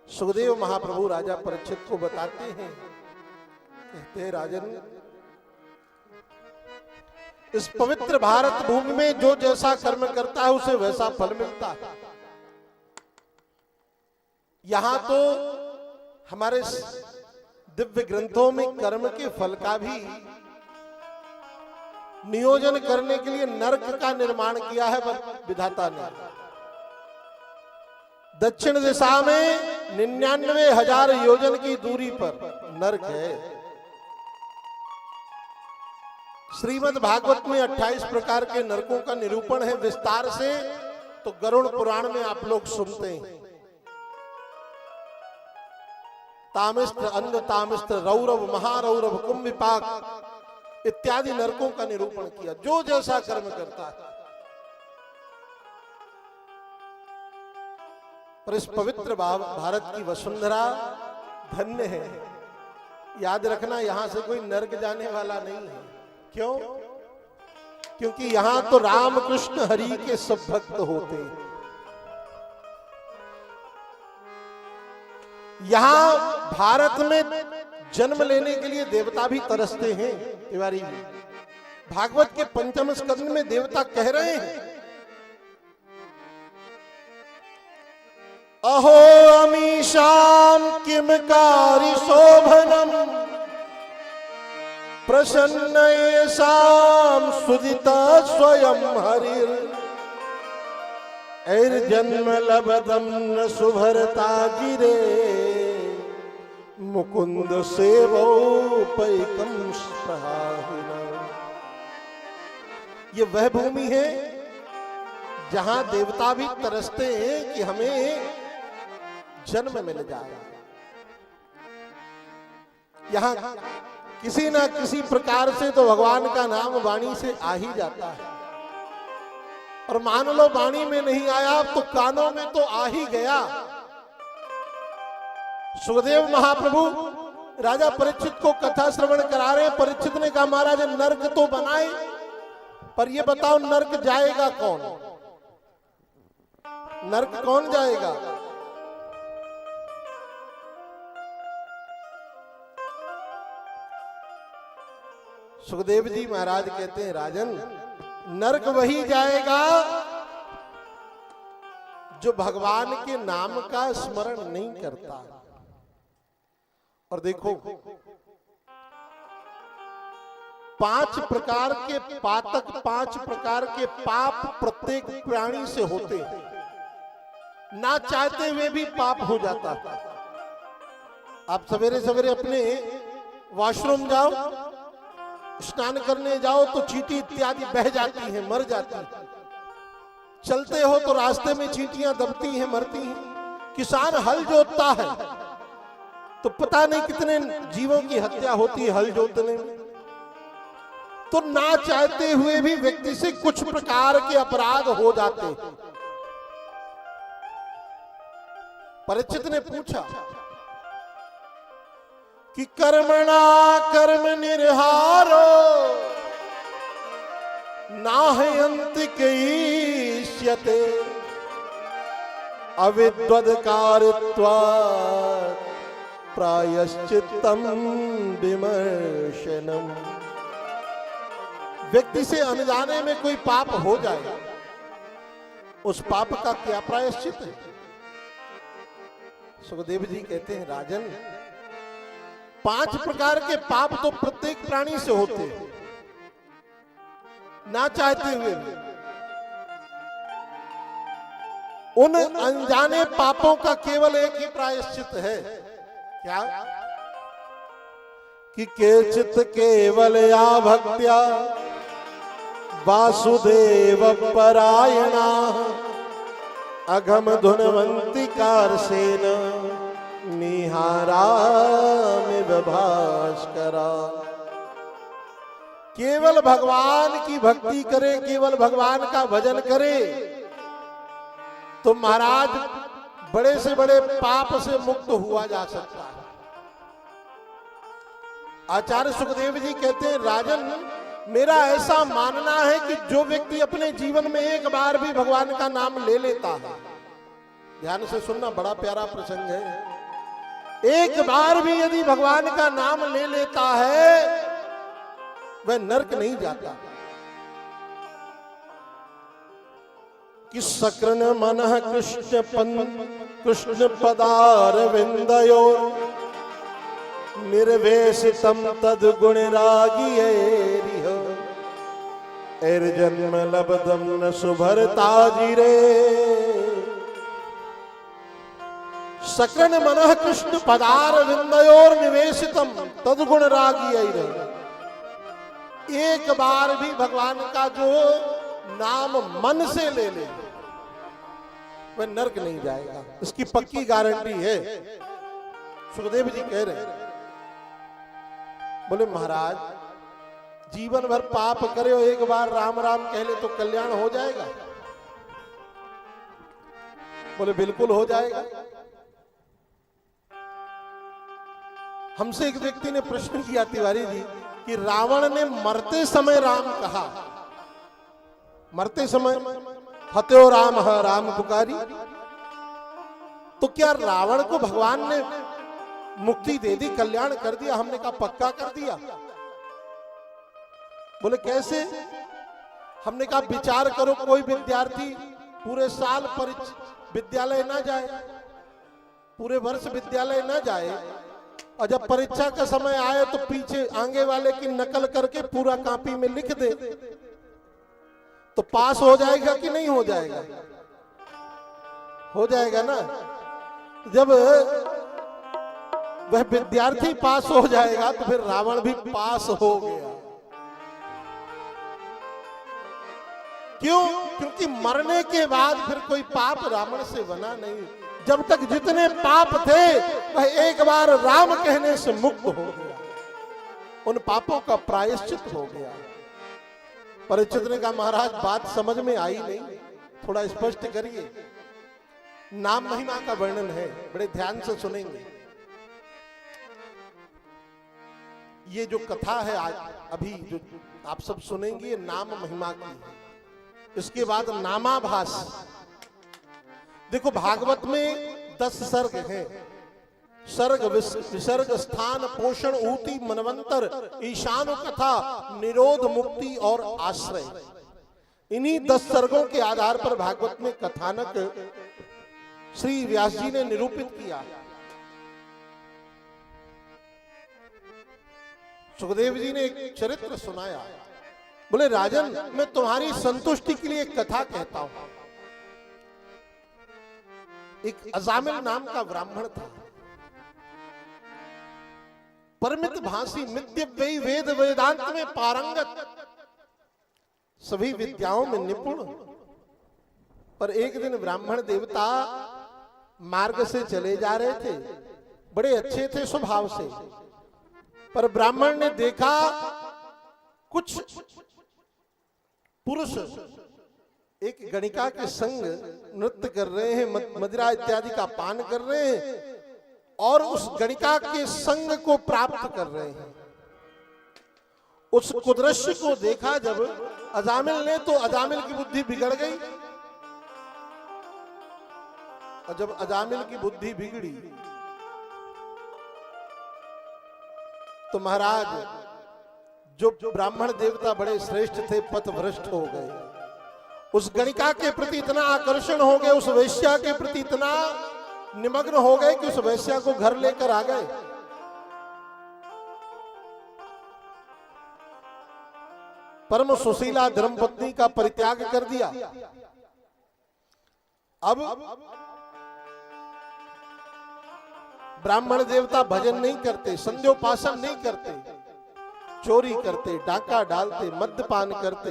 सुखदेव महाप्रभु राजा परीक्षित को बताते हैं, कहते हैं राजन, इस पवित्र भारत भूमि में जो जैसा कर्म करता है उसे वैसा फल मिलता है। यहां तो हमारे दिव्य ग्रंथों में कर्म के फल का भी नियोजन करने के लिए नरक का निर्माण किया है विधाता ने। दक्षिण दिशा में 99,000 योजन की दूरी पर नरक है। श्रीमद् भागवत में 28 प्रकार के नरकों का निरूपण है विस्तार से, तो गरुड़ पुराण में आप लोग सुनते हैं। तामिस्त्र, अंध तामिस्त्र, रौरव, महारौरव, कुंभिपाक इत्यादि नरकों का निरूपण किया, जो जैसा कर्म करता है। पर इस पवित्र भारत की वसुंधरा धन्य है। याद रखना, यहां से कोई नरक जाने वाला नहीं है। क्यों? क्योंकि यहां तो राम कृष्ण हरि के सब भक्त होते हैं। यहां भारत में जन्म लेने के लिए देवता भी तरसते हैं। तिवारी जी, भागवत के 5वें स्कंद में देवता कह रहे हैं, अहो अमीशाम किम कारी शोभनम प्रसन्न येषाम सुदिता स्वयं हरिर जन्म लबदम न सुभरता जिरे मुकुंद सेवो पैकम स्पृहाहिना। ये वह भूमि है जहां देवता भी तरसते हैं कि हमें जन्म मिल जाए। यहां किसी ना किसी प्रकार से तो भगवान का नाम वाणी से आ ही जाता है, और मान लो वाणी में नहीं आया तो कानों में तो आ ही गया। सुखदेव महाप्रभु राजा परीक्षित को कथा श्रवण करा रहे। परीक्षित ने कहा, महाराज नरक तो बनाए, पर ये बताओ नरक जाएगा कौन? नरक कौन जाएगा? सुखदेव जी महाराज कहते हैं, राजन नरक वही जाएगा जो भगवान के नाम का स्मरण नहीं करता। और देखो, 5 प्रकार के पातक, 5 प्रकार के पाप प्रत्येक प्राणी से होते हैं। ना चाहते हुए भी पाप हो जाता है। आप सवेरे सवेरे अपने वॉशरूम जाओ, स्नान करने जाओ तो चींटी इत्यादि बह जाती हैं, मर जाती हैं। चलते हो तो रास्ते में चींटियां दबती हैं, मरती हैं। किसान हल जोतता है तो पता नहीं कितने जीवों की हत्या होती है हल जोतने में। तो ना चाहते हुए भी व्यक्ति से कुछ प्रकार के अपराध हो जाते हैं। परीक्षित ने पूछा कि कर्मणा कर्म निर्हारो नाहयन्ति कईष्यते अविद्वद्कारित्वात् प्रायश्चित्तम विमर्शनम। व्यक्ति से अनजाने में कोई पाप हो जाए, उस पाप का क्या प्रायश्चित है? सुखदेव जी कहते हैं, राजन 5 प्रकार के पाप तो प्रत्येक प्राणी से होते हैं, ना चाहते हुए भी। उन अनजाने पापों का केवल एक ही प्रायश्चित है। क्या? कि केचित केवल या भक्त्या वासुदेव परायणा अघम धुनवंती कारसेन निहारामिव भास्करा। केवल भगवान की भक्ति करे, केवल भगवान का भजन करे तो महाराज बड़े से बड़े पाप से मुक्त हुआ जा सकता है। आचार्य सुखदेव जी कहते हैं, राजन मेरा ऐसा मानना है कि जो व्यक्ति अपने जीवन में एक बार भी भगवान का नाम ले लेता है, ध्यान से सुनना, बड़ा प्यारा प्रसंग है। एक बार भी यदि भगवान का नाम ले लेता है वह नरक नहीं जाता। कि सकृन मनः कृष्ण पदारविंदयोर निर्वेशितम तद गुण रागियेरिह जन्म लब्धम न सुभरताजिरे। सकृन मनः कृष्ण पदारविंदयोर निवेशितम तद गुण रागियेरिह। एक बार भी भगवान का जो नाम मन से ले ले वह नरक नहीं जाएगा, इसकी पक्की गारंटी है। सुखदेव जी कह रहे, बोले महाराज जीवन भर पाप करे और एक बार राम राम कह ले तो कल्याण हो जाएगा? बोले बिल्कुल हो जाएगा। हमसे एक व्यक्ति ने प्रश्न किया, तिवारी जी, कि रावण ने मरते समय राम कहा, मरते समय हत्यो राम है राम पुकारी, तो क्या रावण को भगवान ने मुक्ति दे दी, कल्याण कर दिया? हमने कहा पक्का कर दिया। बोले कैसे? हमने कहा विचार करो, कोई विद्यार्थी पूरे साल विद्यालय ना जाए, पूरे वर्ष विद्यालय ना जाए, और जब परीक्षा का समय आए तो पीछे आगे वाले की नकल करके पूरा कॉपी में लिख दे, तो पास हो जाएगा कि नहीं हो जाएगा? हो जाएगा ना। जब वह विद्यार्थी पास हो जाएगा तो फिर रावण भी पास हो गया। क्यों? क्योंकि मरने के बाद फिर कोई पाप रावण से बना नहीं। जब तक जितने पाप थे वह एक बार राम कहने से मुक्त हो गया, उन पापों का प्रायश्चित हो गया। परीक्षित ने कहा महाराज बात समझ में आई नहीं, थोड़ा स्पष्ट करिए। नाम महिमा का वर्णन है, बड़े ध्यान से सुनेंगे। ये जो कथा है आज अभी जो आप सब सुनेंगे, नाम महिमा की है। इसके बाद नामाभास। देखो भागवत में 10 सर्ग हैं। सर्ग विसर्ग स्थान पोषण ऊति मनवंतर ईशान कथा निरोध मुक्ति और आश्रय। इन्हीं 10 सर्गों के आधार पर भागवत में कथानक श्री व्यास जी ने निरूपित किया। सुखदेव जी ने एक चरित्र सुनाया। बोले राजन, मैं तुम्हारी संतुष्टि के लिए एक कथा कहता हूं। एक अजामिल नाम का ब्राह्मण था, परमित भाषी, नित्य वेद वेदांत में पारंगत, सभी विद्याओं में निपुण। पर एक दिन ब्राह्मण देवता मार्ग से चले जा रहे थे, बड़े अच्छे थे स्वभाव से, पर ब्राह्मण ने देखा कुछ पुरुष एक गणिका के संग नृत्य कर रहे हैं, मदिरा इत्यादि का पान कर रहे हैं और उस गणिका के संग को प्राप्त कर रहे हैं। उस कुदृश्य को देखा जब अजामिल ने, तो अजामिल की बुद्धि बिगड़ गई। और जब अजामिल की बुद्धि बिगड़ी तो महाराज जो ब्राह्मण देवता बड़े श्रेष्ठ थे पथभ्रष्ट हो गए। उस गणिका के प्रति इतना आकर्षण हो गए, उस वेश्या के प्रति इतना निमग्न हो गए कि उस वेश्या को घर लेकर आ गए। परम सुशीला धर्मपत्नी का परित्याग कर दिया। अब ब्राह्मण देवता भजन नहीं करते, संध्योपासन नहीं करते, चोरी करते, डाका डालते, मद्यपान करते,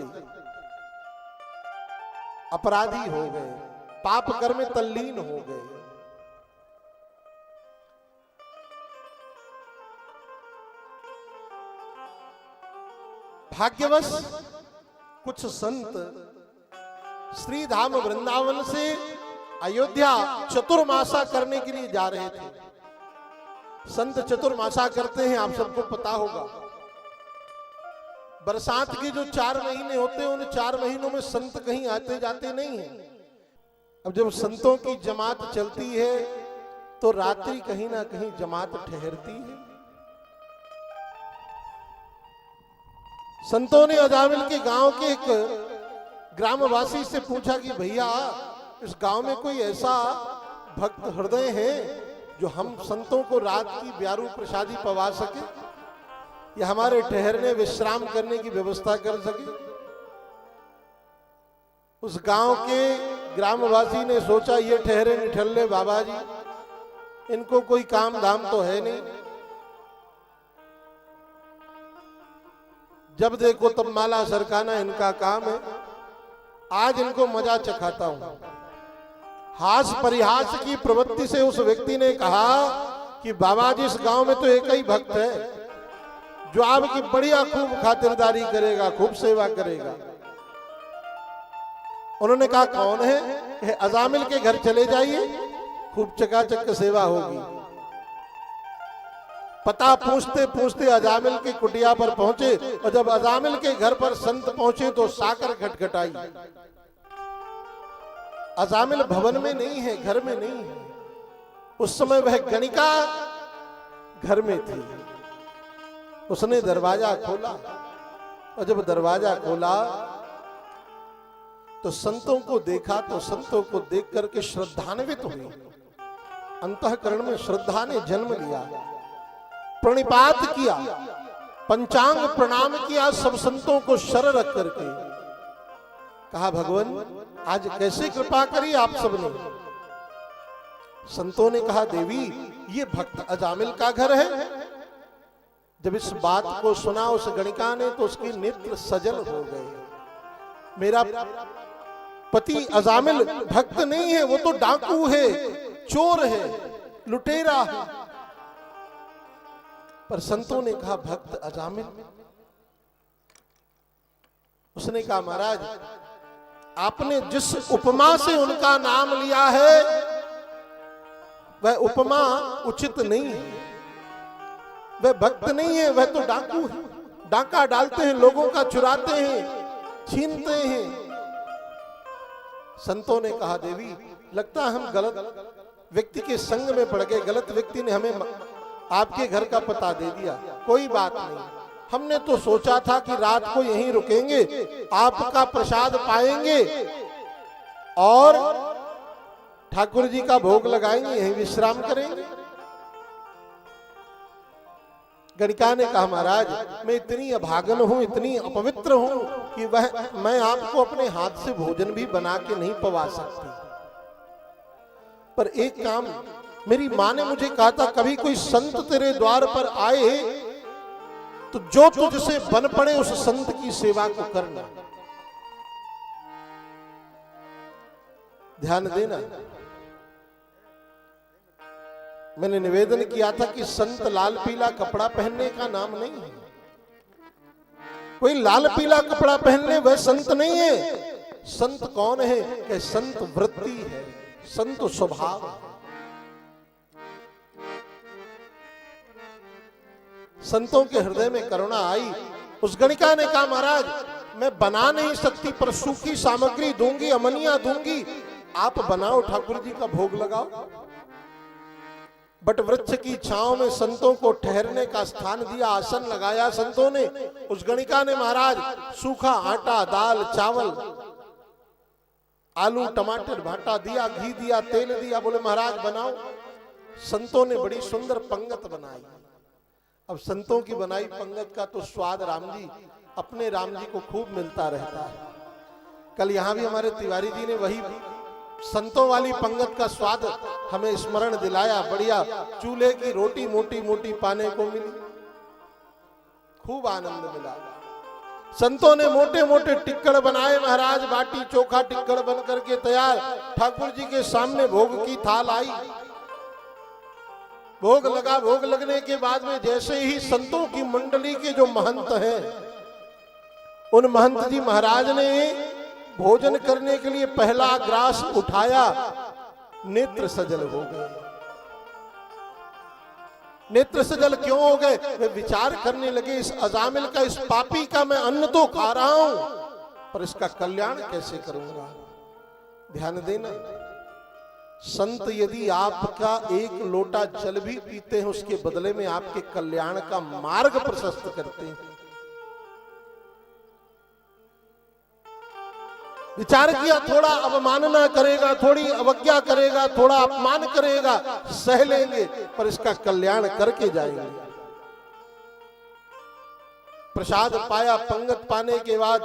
अपराधी हो गए, पाप कर्म में तल्लीन हो गए। भाग्यवश कुछ संत श्रीधाम वृंदावन से अयोध्या चतुर्मासा करने के लिए जा रहे थे। संत चतुर्मासा करते हैं, आप सबको पता होगा। बरसात के जो 4 महीने होते हैं, उन 4 महीनों में संत कहीं आते जाते नहीं हैं। अब जब संतों की जमात चलती है तो रात्रि कहीं ना कहीं जमात ठहरती है। संतों ने अजामिल के गांव के एक ग्रामवासी से पूछा कि भैया, इस गांव में कोई ऐसा भक्त हृदय है जो हम संतों को रात की ब्यारू प्रसादी पवा सके या हमारे ठहरने विश्राम करने की व्यवस्था कर सके। उस गांव के ग्रामवासी ने सोचा, ये ठहरे निठल्ले बाबा जी, इनको कोई काम धाम तो है नहीं, जब देखो तब माला सरकाना इनका काम है, आज इनको मजा चखाता हूं। हास परिहास की प्रवृत्ति से उस व्यक्ति ने कहा कि बाबा जी, इस गांव में तो एक ही भक्त है जो आपकी बढ़िया खूब खातिरदारी करेगा, खूब सेवा करेगा। उन्होंने कहा कौन है? अजामिल के घर चले जाइए, खूब चकाचक सेवा होगी। पता पूछते पूछते अजामिल की कुटिया पर पहुंचे और जब अजामिल के घर पर संत पहुंचे तो साकर खटखटाई। अजामिल भवन में नहीं है, घर में नहीं है। उस समय वह गणिका घर में थी। उसने दरवाजा खोला और जब दरवाजा खोला तो संतों को देखा, तो संतों को देख करके श्रद्धान्वित हुई। अंतःकरण में श्रद्धा ने जन्म लिया, प्रणिपात किया, पंचांग प्रणाम किया, सब संतों को शर रख करके कहा, भगवान आज कैसे कृपा करी आप सबने। संतों ने कहा, देवी ये भक्त अजामिल का घर है। जब इस बात को सुना उस गणिका ने तो उसके नेत्र सजल हो गए। मेरा पति अजामिल भक्त नहीं है, वो तो डाकू है, चोर है, लुटेरा है। पर संतों ने कहा भक्त अजामिल। उसने कहा महाराज, आपने जिस उपमा से उनका नाम लिया है वह उपमा उचित नहीं है। वह भक्त नहीं है, वह तो डाकू है, डाका डालते हैं, लोगों का चुराते हैं, छीनते हैं। संतों ने कहा देवी, लगता है हम गलत व्यक्ति के संग में पड़ गए, गलत व्यक्ति ने हमें आपके घर का पता दे दिया। कोई बात नहीं, हमने तो सोचा था कि रात को यहीं रुकेंगे, आपका प्रसाद पाएंगे और ठाकुर जी का भोग लगाएंगे, यहीं विश्राम करेंगे। गणिका ने कहा महाराज, मैं इतनी अभागन हूं, इतनी अपवित्र हूं कि मैं आपको अपने हाथ से भोजन भी बना के नहीं पवा सकती। पर एक काम, मेरी माँ ने मुझे कहा था, कभी कोई संत तेरे द्वार पर आए तो जो तुझसे बन पड़े उस संत की सेवा को करना। ध्यान देना, मैंने निवेदन किया था कि संत लाल पीला कपड़ा पहनने का नाम नहीं है। कोई लाल पीला कपड़ा पहनने वह संत नहीं है। संत कौन है? कि संत वृत्ति है, संत स्वभाव। संतों के हृदय में करुणा आई। उस गणिका ने कहा महाराज, मैं बना नहीं सकती पर सूखी सामग्री दूंगी, अमनिया दूंगी, आप बनाओ, ठाकुर जी का भोग लगाओ। बट वृक्ष की छांव में संतों को ठहरने का स्थान दिया, आसन लगाया संतों ने। उस गणिका ने महाराज सूखा आटा, दाल, चावल, आलू, टमाटर, भाटा दिया, घी दिया, तेल दिया, बोले महाराज बनाओ। संतों ने बड़ी सुंदर पंगत बनाई। अब संतों की बनाई पंगत का तो स्वाद अपने राम जी को खूब मिलता रहता है। कल यहां भी हमारे तिवारी जी ने वही संतों वाली पंगत का स्वाद हमें स्मरण दिलाया। बढ़िया चूल्हे की रोटी मोटी मोटी पाने को मिली, खूब आनंद मिला। संतों ने मोटे मोटे टिक्कड़ बनाए महाराज, बाटी चोखा टिक्कड़ बन करके तैयार। ठाकुर जी के सामने भोग की थाल आई, भोग लगा। भोग लगने के बाद में जैसे ही संतों की मंडली के जो महंत हैं, उन महंत जी महाराज ने भोजन करने के लिए पहला ग्रास उठाया, नेत्र सजल हो गए। नेत्र सजल क्यों हो गए? वे विचार करने लगे, इस अजामिल का, इस पापी का मैं अन्न तो खा रहा हूं, पर इसका कल्याण कैसे करूंगा। ध्यान देना, संत यदि आपका एक लोटा जल भी पीते हैं, उसके बदले में आपके कल्याण का मार्ग प्रशस्त करते हैं। विचार किया, थोड़ा अवमानना करेगा, थोड़ी अवज्ञा करेगा, थोड़ा अपमान करेगा, सह लेंगे, पर इसका कल्याण करके जाएंगे। प्रसाद पाया, पंगत पाने के बाद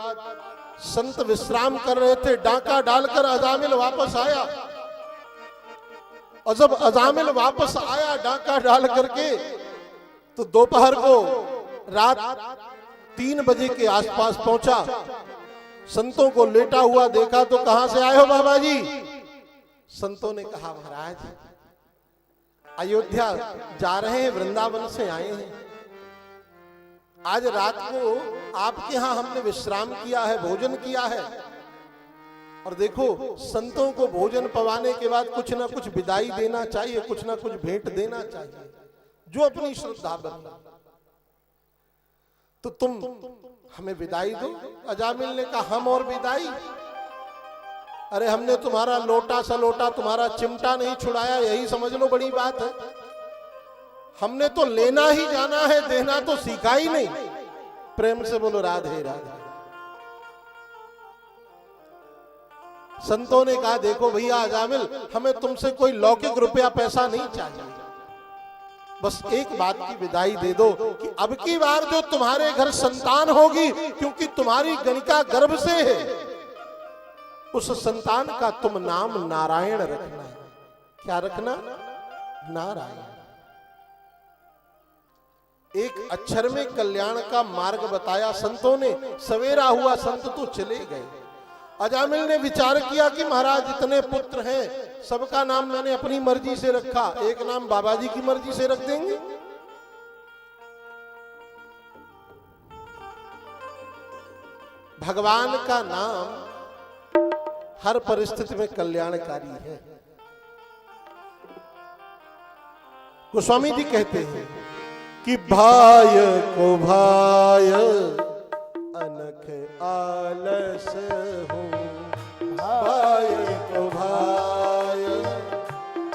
संत विश्राम कर रहे थे, डाका डालकर अजामिल वापस आया। और जब अजामिल वापस आया डाका डाल करके, तो दोपहर को रात 3 बजे के आसपास पहुंचा। संतों को लेटा हुआ देखा तो कहां से आए हो बाबा जी? संतों ने कहा महाराज अयोध्या जा रहे हैं, वृंदावन से आए हैं। आज रात को आपके यहां हमने विश्राम किया है, भोजन किया है। और देखो, संतों को भोजन पवाने के बाद कुछ ना कुछ विदाई देना चाहिए, कुछ ना कुछ भेंट देना चाहिए, जो अपनी श्रद्धा बने। तो तुम हमें विदाई दो। अजामिल ने कहा हम और विदाई? अरे हमने तुम्हारा लोटा सलोटा, तुम्हारा चिमटा नहीं छुड़ाया, यही समझ लो बड़ी बात है। हमने तो लेना ही जाना है, देना तो सीखा ही नहीं। प्रेम से बोलो राधे राधे। संतों ने कहा देखो भैया अजामिल, हमें तुमसे कोई लौकिक रुपया पैसा नहीं चाहिए, बस एक बात की विदाई दे दो कि अब की बार जो तुम्हारे घर संतान होगी, क्योंकि तुम्हारी गणिका गर्भ से है, उस संतान का तुम नाम नारायण रखना है। क्या रखना? नारायण। एक अक्षर में कल्याण का मार्ग बताया संतों ने। सवेरा हुआ, संत तो चले गए। अजामिल ने विचार किया कि महाराज इतने पुत्र हैं, सबका नाम मैंने अपनी मर्जी से रखा, एक नाम बाबा जी की मर्जी से रख देंगे। भगवान का नाम हर परिस्थिति में कल्याणकारी है। गोस्वामी जी कहते हैं कि भाय को भाय अनख आलस हूँ, भाय को भाय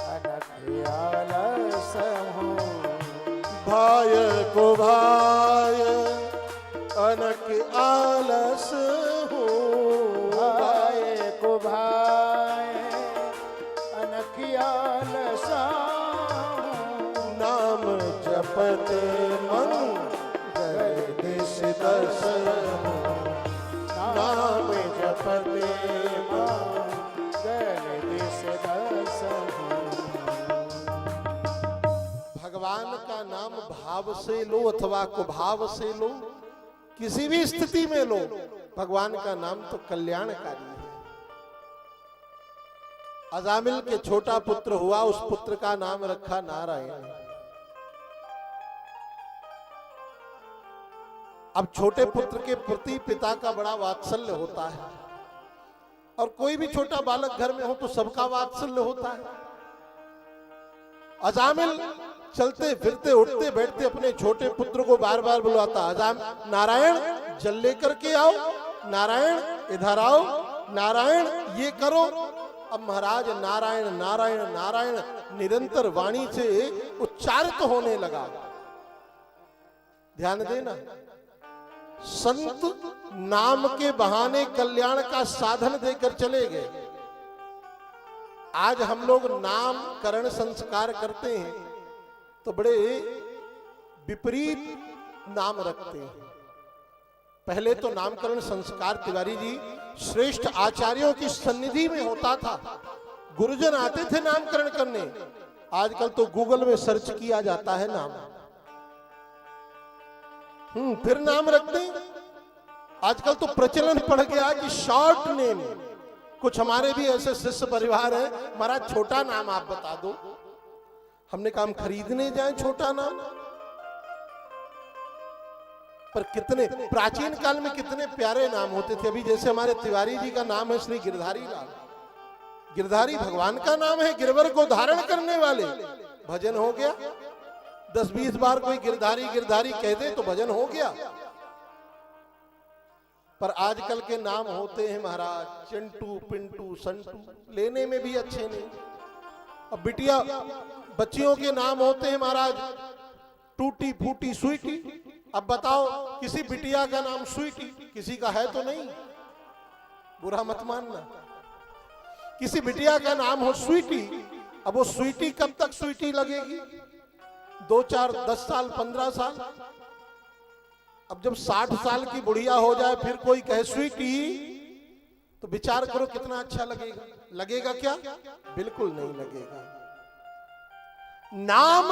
अनख आलस हूँ, भाय को भाय अनख आलस हूँ, भाय को भाय अनख आलस हूँ, नाम जपत मंगल दिस दस हूँ, नाम जपत मंगल दिस दस हूँ। भगवान का नाम भाव से लो अथवा कुभाव से लो, किसी भी स्थिति में लो, भगवान का नाम तो कल्याणकारी है। अजामिल के छोटा पुत्र हुआ, उस पुत्र का नाम रखा नारायण। अब छोटे पुत्र के प्रति पिता का बड़ा वात्सल्य होता है, और कोई भी छोटा बालक घर में हो तो सबका वात्सल्य होता है। अजामिल चलते फिरते उठते बैठते अपने छोटे पुत्र को बार बार बुलाता, अजाम नारायण जल लेकर के आओ, नारायण इधर आओ, नारायण ये करो। अब महाराज नारायण नारायण नारायण निरंतर वाणी से उच्चारित होने लगा। ध्यान देना, संत नाम के बहाने कल्याण का साधन देकर चले गए। आज हम लोग नामकरण संस्कार करते हैं तो बड़े विपरीत नाम रखते हैं। पहले तो नामकरण संस्कार तिवारी जी श्रेष्ठ आचार्यों की सन्निधि में होता था, गुरुजन आते थे नामकरण करने। आजकल तो गूगल में सर्च किया जाता है नाम, फिर नाम रख दें। आजकल तो प्रचलन पड़ गया कि शॉर्ट नेम। कुछ हमारे भी ऐसे शिष्य परिवार है, महाराज छोटा नाम आप बता दो। हमने कहा हम खरीदने जाएं छोटा नाम? पर कितने प्राचीन काल में कितने प्यारे नाम होते थे। अभी जैसे हमारे तिवारी जी का नाम है श्री गिरधारी लाल, गिरधारी भगवान का नाम है, गिरवर को धारण करने वाले। भजन हो गया, 10-20 बार कोई गिरधारी गिरधारी कह दे तो भजन हो गया। पर आजकल के नाम होते हैं महाराज चिंटू पिंटू संटू, लेने में भी अच्छे नहीं। अब बिटिया बच्चियों के नाम होते हैं महाराज टूटी फूटी स्वीटी। अब बताओ किसी बिटिया का नाम स्वीटी किसी का है तो नहीं, बुरा मत मानना। किसी बिटिया का नाम हो स्वीटी, अब वो स्वीटी कब तक स्वीटी लगेगी? 2 4 10 साल 15 साल। अब जब 60 साल की बुढ़िया हो जाए फिर कोई कहे स्वीटी, तो विचार करो कितना अच्छा लगेगा। लगेगा क्या? बिल्कुल नहीं लगेगा। नाम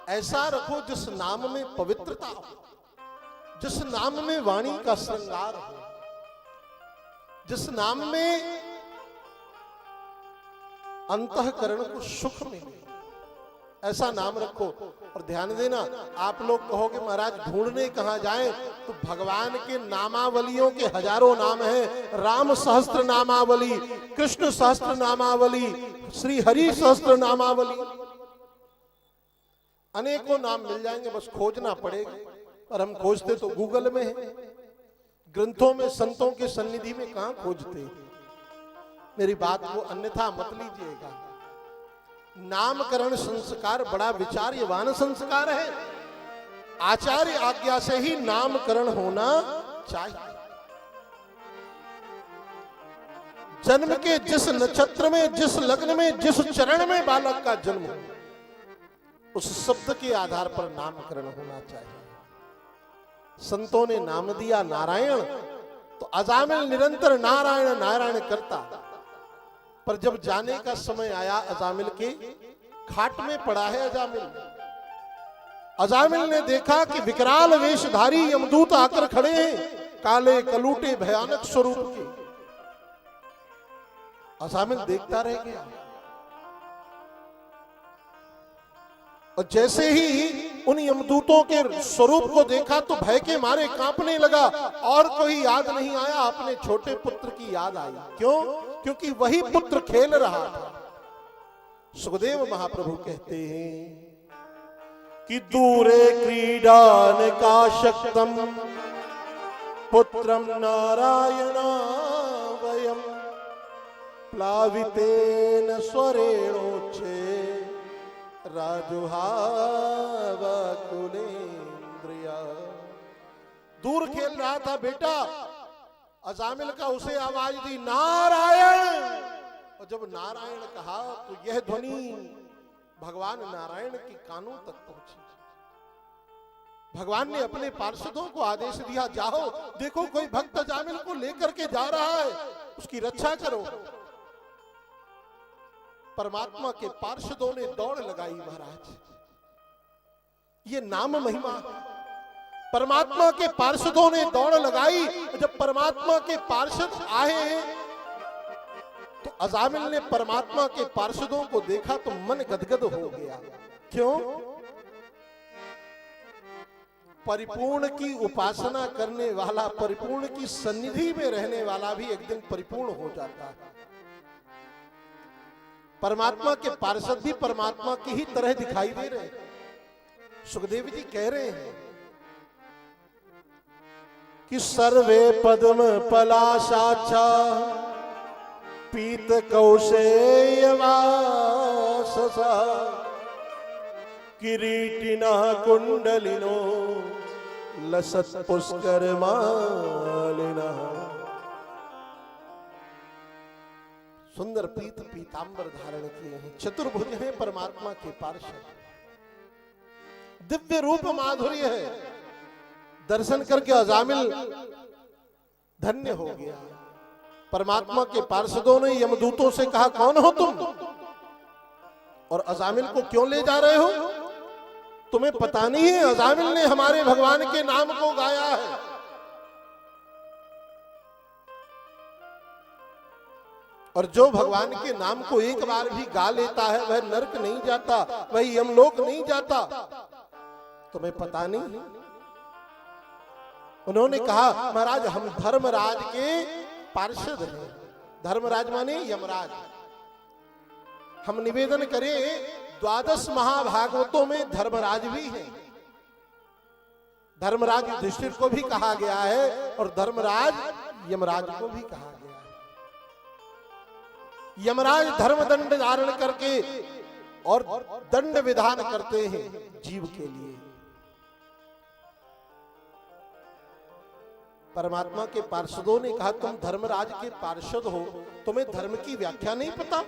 ऐसा रखो जिस नाम में पवित्रता हो, जिस नाम में वाणी का श्रृंगार हो, जिस नाम में अंतःकरण को सुख मिले, ऐसा नाम रखो। और ध्यान देना, आप लोग कहोगे महाराज ढूंढने कहां जाएं, तो भगवान के नामावलियों के हजारों नाम हैं। राम सहस्त्र नामावली, कृष्ण सहस्त्र नामावली, श्री हरि सहस्त्र नामावली, अनेकों नाम मिल जाएंगे, बस खोजना पड़ेगा। और हम खोजते तो गूगल में है, ग्रंथों में, संतों के सन्निधि में कहां खोजते। मेरी बात को अन्यथा मत लीजिएगा। नामकरण संस्कार बड़ा विचार्यवान संस्कार है। आचार्य आज्ञा से ही नामकरण होना चाहिए। जन्म के जिस नक्षत्र में, जिस लग्न में, जिस चरण में बालक का जन्म हो, उस शब्द के आधार पर नामकरण होना चाहिए। संतों ने नाम दिया नारायण, तो अजामिल निरंतर नारायण नारायण करता। पर जब जाने का समय आया, अजामिल के खाट में पड़ा है अजामिल। अजामिल ने देखा कि विकराल वेशधारी यमदूत आकर खड़े हैं, काले कलूटे भयानक स्वरूप के। अजामिल देखता रह गया, और जैसे ही उन यमदूतों के स्वरूप को देखा तो भय के मारे कांपने लगा। और कोई याद नहीं आया, अपने छोटे पुत्र की याद आई। क्यों? क्योंकि वही पुत्र खेल रहा था। सुखदेव महाप्रभु कहते हैं कि दूरे क्रीडान का शक्तम पुत्रम नारायणा वयम प्लावितेन स्वरेणोच्छे राजुहाव कुलेन्द्रिया। दूर खेल रहा था बेटा, अजामिल का उसे आवाज दी नारायण। और जब नारायण कहा तो यह ध्वनि भगवान नारायण के कानों तक पहुंची। भगवान ने अपने पार्षदों को आदेश दिया, जाओ देखो कोई भक्त अजामिल को लेकर के जा रहा है, उसकी रक्षा करो। परमात्मा के पार्षदों ने दौड़ लगाई महाराज। ये नाम महिमा। परमात्मा के पार्षदों ने दौड़ लगाई। जब परमात्मा के पार्षद आए तो अजामिल ने परमात्मा के पार्षदों को देखा तो मन गदगद हो गया। क्यों? परिपूर्ण की उपासना करने वाला, परिपूर्ण की सन्निधि में रहने वाला भी एक दिन परिपूर्ण हो जाता है। परमात्मा के पार्षद भी परमात्मा की ही तरह दिखाई दे रहे हैं। सुखदेव जी कह रहे हैं कि सर्वे पद्म पलाशाचा पीत कौशेयवाससा किरीटिना कुंडलिनो लसत पुष्कर मालिना। सुंदर पीत पीतांबर धारण किए हैं, चतुर्भुज हैं परमात्मा के पार्षद। दिव्य रूप माधुर्य है। दर्शन करके अजामिल धन्य हो गया। परमात्मा के पार्षदों ने यमदूतों से कहा, कौन हो तुम और अजामिल को क्यों ले जा रहे हो? तुम्हें पता नहीं है अजामिल ने हमारे भगवान के नाम को गाया है। और जो भगवान के नाम को एक बार भी गा लेता है वह नरक नहीं जाता, वह यमलोक नहीं जाता। तुम्हें पता नहीं? उन्होंने कहा, महाराज हम धर्मराज के पार्षद हैं। धर्मराज माने यमराज। हम निवेदन करें, 12 महाभागवतों में धर्मराज भी है। धर्मराज युधिष्ठिर को भी कहा गया है और धर्मराज यमराज को भी कहा गया है। यमराज धर्मदंड धारण करके और दंड विधान करते हैं जीव के लिए। परमात्मा के पार्षदों ने कहा, तुम धर्मराज के पार्षद हो, तुम्हें धर्म की व्याख्या नहीं पता?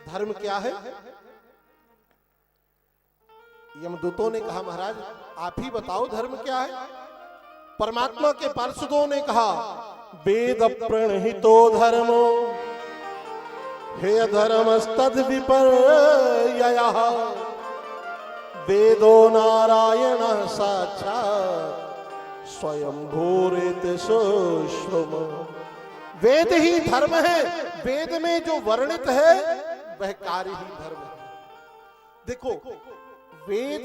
धर्म क्या है? यमदूतों ने कहा, महाराज आप ही बताओ धर्म क्या है। परमात्मा के पार्षदों ने कहा, वेद प्रणहितो धर्मो हे धर्मस्तद विपर्ययः वेदो नारायण साक्षात् स्वयं भूरित सूक्ष्म। वेद ही धर्म है, वेद में जो वर्णित है वह कार्य ही धर्म है। देखो, वेद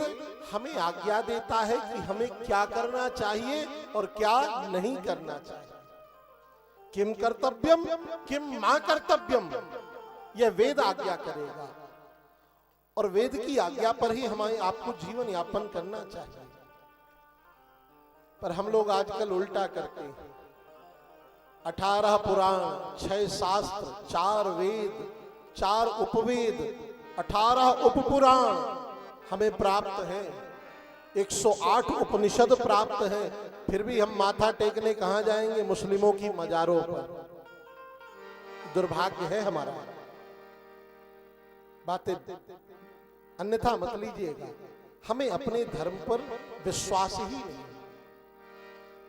हमें आज्ञा देता है कि हमें क्या करना चाहिए और क्या नहीं करना चाहिए। किम कर्तव्यम किम मा कर्तव्यम, यह वेद आज्ञा करेगा और वेद की आज्ञा पर ही हमें आपको जीवन यापन करना चाहिए। पर हम लोग आजकल उल्टा करते हैं। 18 पुराण, 6 शास्त्र, 4 वेद, 4 उपवेद, 18 उपपुराण हमें प्राप्त हैं, 108 उपनिषद प्राप्त हैं, फिर भी हम माथा टेकने कहां जाएंगे? मुस्लिमों की मजारों पर। दुर्भाग्य है हमारा। बातें अन्यथा मत लीजिएगा, हमें अपने धर्म पर विश्वास ही नहीं।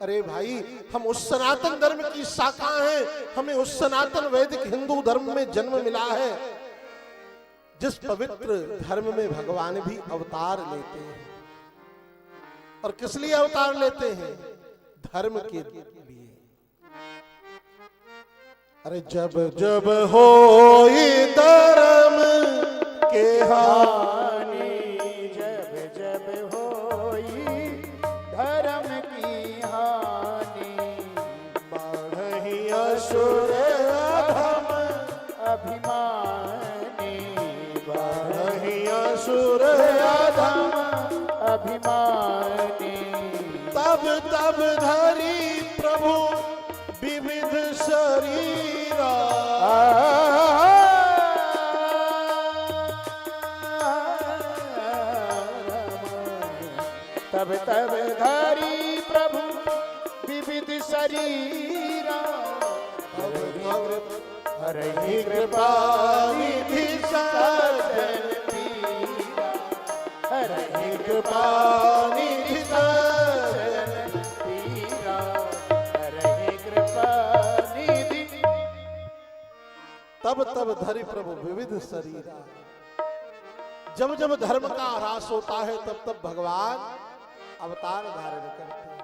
अरे भाई, हम उस सनातन धर्म की शाखा हैं, हमें उस सनातन वैदिक हिंदू धर्म में जन्म मिला है जिस पवित्र धर्म में भगवान भी अवतार लेते हैं। और किस लिए अवतार लेते हैं? धर्म के लिए। अरे जब जब हो धर्म के हानि, जब जब होई धर्म की हानि, बढ़ही असुर अधम अभिमानी, बढ़ही असुर अधम अभिमानी। तब तब धरी प्रभु विविध शरीरा, तब तब धरी प्रभु विविध शरीरा, हरहि कृपा निधि सज्जन पीरा, हरहि कृपा निधि सज्जन पीरा, हरहि कृपा निधि। तब तब धरि प्रभु विविध शरीरा। जब जब धर्म का ह्रास होता है तब तब भगवान अवतार धारण करते हैं।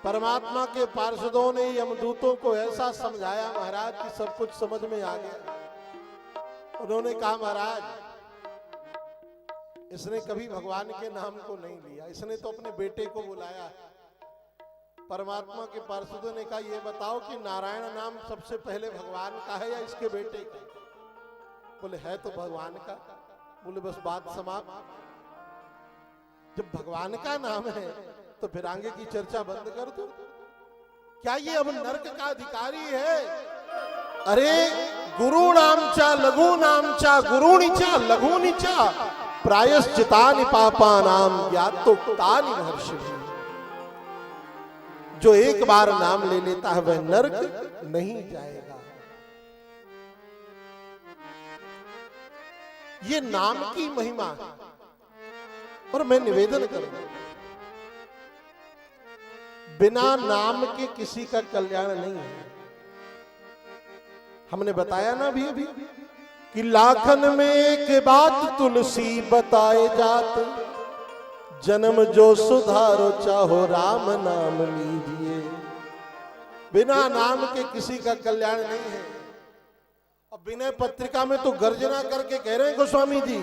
परमात्मा के पार्षदों ने यमदूतों को ऐसा समझाया महाराज कि सब कुछ समझ में आ गया। उन्होंने कहा, महाराज इसने कभी भगवान के नाम को नहीं लिया, इसने तो अपने बेटे को बुलाया। परमात्मा के पार्षदों ने कहा, ये बताओ कि नारायण नाम सबसे पहले भगवान का है या इसके बेटे का? बोले है तो भगवान का। बोले बस बात समाप्त। जब भगवान का नाम है तो फिर आगे की चर्चा बंद कर दो। क्या ये अब नरक का अधिकारी है? अरे गुरु नाम चा लघु नाम चा गुरुणी चा लघुनी चा प्रायश्चितानि पापानाम ज्ञातोक्तानि महर्षिभिः। जो एक बार नाम ले लेता है वह नरक नहीं जाएगा। ये नाम की महिमा है। और मैं निवेदन करूंगा, बिना नाम के किसी का कल्याण नहीं है। हमने बताया ना अभी कि लाखन में एक बात तुलसी बताए जात, जन्म जो सुधारो चाहो राम नाम लीजिए। बिना नाम के किसी का कल्याण नहीं है। अब विनय पत्रिका में तो गर्जना करके कह रहे हैं गोस्वामी जी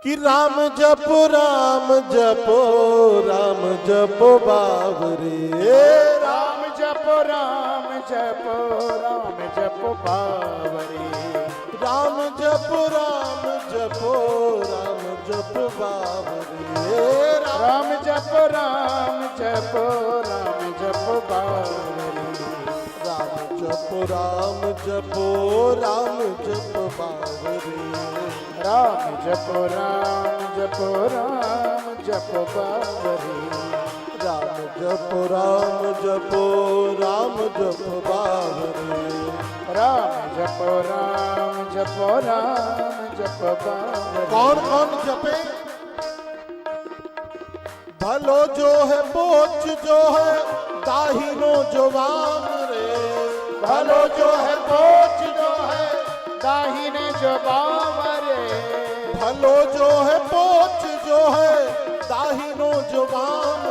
कि राम जपो बावरे, राम जपो बावरे, राम जपो बावरे, राम जपो बावरे, राम जपो राम जपो राम जप बावरे राम जपो राम जपो राम जपो बावरी राम जपो राम जपो राम जप बावरे राम जपो राम जपो राम जप बावरी कौन कौन जपे भलो जो है पोच जो है दाहिनो जो वाम रे भलो जो है पोच जो है दाहिने जो बावरे भलो जो है पोच जो है दाहिनो जो वाम